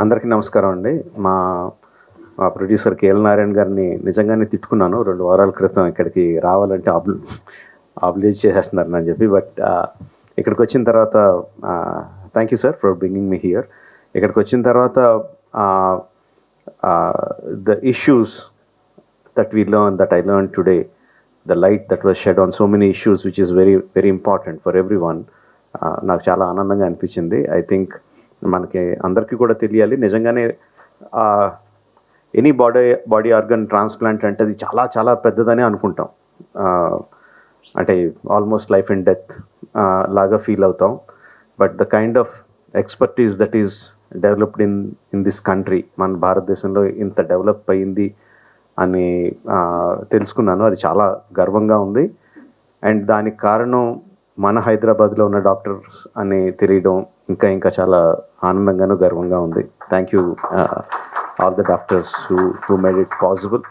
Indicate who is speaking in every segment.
Speaker 1: అందరికీ నమస్కారం అండి. మా మా ప్రొడ్యూసర్ కేఎల్ నారాయణ గారిని నిజంగానే తిట్టుకున్నాను 2 వారాల క్రితం. ఇక్కడికి రావాలంటే ఆబ్లిజ్ చేసేస్తున్నారు అని చెప్పి. బట్ ఇక్కడికి వచ్చిన తర్వాత thank you sir for bringing me here. ఇక్కడికి వచ్చిన తర్వాత the issues that we learned, that I learned today, the light that was shed on so many issues, which is very, very important for everyone. నాకు చాలా ఆనందంగా అనిపించింది. I think మనకి అందరికీ కూడా తెలియాలి, నిజంగానే ఎనీ బాడీ ఆర్గన్ ట్రాన్స్ప్లాంట్ అంటే అది చాలా చాలా పెద్దదని అనుకుంటాం. అంటే ఆల్మోస్ట్ లైఫ్ అండ్ డెత్ లాగా ఫీల్ అవుతాం. But the kind of expertise that is developed in this country, మన భారతదేశంలో ఇంత డెవలప్ అయ్యింది అని తెలుసుకున్నాను. అది చాలా గర్వంగా ఉంది. అండ్ దానికి కారణం మన హైదరాబాద్లో ఉన్న డాక్టర్స్ అని తెలియడం ఇంకా ఇంకా చాలా ఆనందంగాను గర్వంగా ఉంది. Thank you all the doctors who made it possible.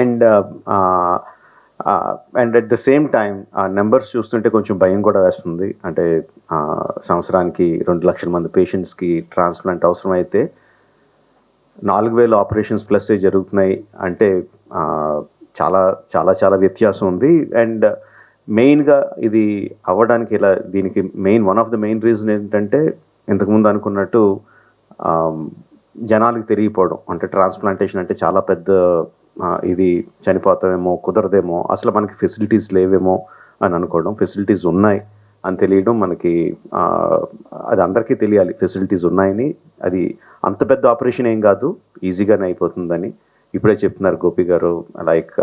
Speaker 1: And at the same time ఆ నెంబర్స్ చూస్తుంటే కొంచెం భయం కూడా వేస్తుంది. అంటే సంవత్సరానికి 2 లక్షల మంది పేషెంట్స్కి ట్రాన్స్ప్లాంట్ అవసరం అయితే 4,000 ఆపరేషన్స్ ప్లస్ జరుగుతున్నాయి అంటే చాలా చాలా చాలా వ్యత్యాసం ఉంది. అండ్ మెయిన్గా ఇది అవ్వడానికి దీనికి one of the main reason ఏంటంటే, ఇంతకుముందు అనుకున్నట్టు జనాలకు తెలియపోవడం. అంటే ట్రాన్స్ప్లాంటేషన్ అంటే చాలా పెద్ద ఇది, చనిపోతామేమో, కుదరదేమో, అసలు మనకి ఫెసిలిటీస్ లేవేమో అని అనుకోవడం. ఫెసిలిటీస్ ఉన్నాయి అని తెలియడం మనకి, అది అందరికీ తెలియాలి ఫెసిలిటీస్ ఉన్నాయని. అది అంత పెద్ద ఆపరేషన్ ఏం కాదు, ఈజీగానే అయిపోతుందని ఇప్పుడే చెప్తున్నారు గోపి గారు. Like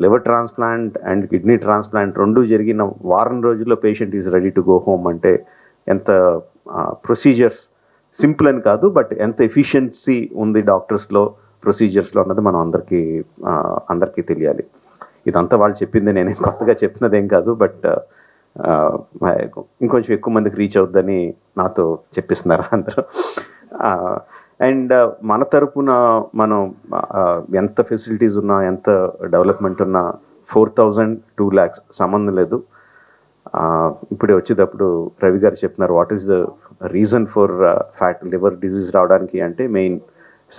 Speaker 1: liver transplant and kidney transplant 2 జరిగిన వారం రోజుల్లో patient is ready to go home. అంటే ఎంత ప్రొసీజర్స్ సింపుల్ అని కాదు, బట్ ఎంత ఎఫిషియన్సీ ఉంది డాక్టర్స్లో, ప్రొసీజర్స్లో అన్నది మనం అందరికీ తెలియాలి. ఇదంతా వాళ్ళు చెప్పింది, నేను కొత్తగా చెప్తున్నదేం కాదు. బట్ ఇంకొంచెం ఎక్కువ మందికి రీచ్ అవుద్దని నాతో చెప్పిస్తున్నారు అందరూ. అండ్ మన తరపున మనం ఎంత ఫెసిలిటీస్ ఉన్నా, ఎంత డెవలప్మెంట్ ఉన్నా 4,000 2 lakhs సంబంధం లేదు. ఇప్పుడే వచ్చేటప్పుడు రవి గారు చెప్తున్నారు what is the reason for fat liver disease రావడానికి అంటే main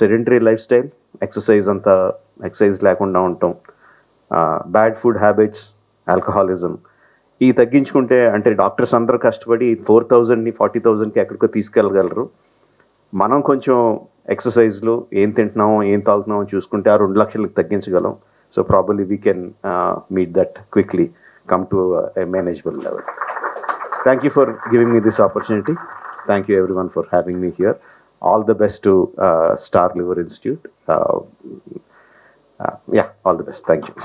Speaker 1: sedentary life style, exercise లేకుండా ఉంటాం, బ్యాడ్ ఫుడ్ హ్యాబిట్స్, ఆల్కహాలిజం. ఇవి తగ్గించుకుంటే, అంటే డాక్టర్స్ అందరూ కష్టపడి 4,000ని 40,000కి ఎక్కడికో తీసుకెళ్ళగలరు. మనం కొంచెం ఎక్సర్సైజ్లు, ఏం తింటున్నామో ఏం తాగుతున్నామో చూసుకుంటే ఆ 2 లక్షలకు తగ్గించగలం. So probably we can meet that quickly, come to a manageable level. Thank you for giving me this opportunity. Thank you everyone for having me here. All the best to Star Liver Institute. Yeah, all the best. Thank you.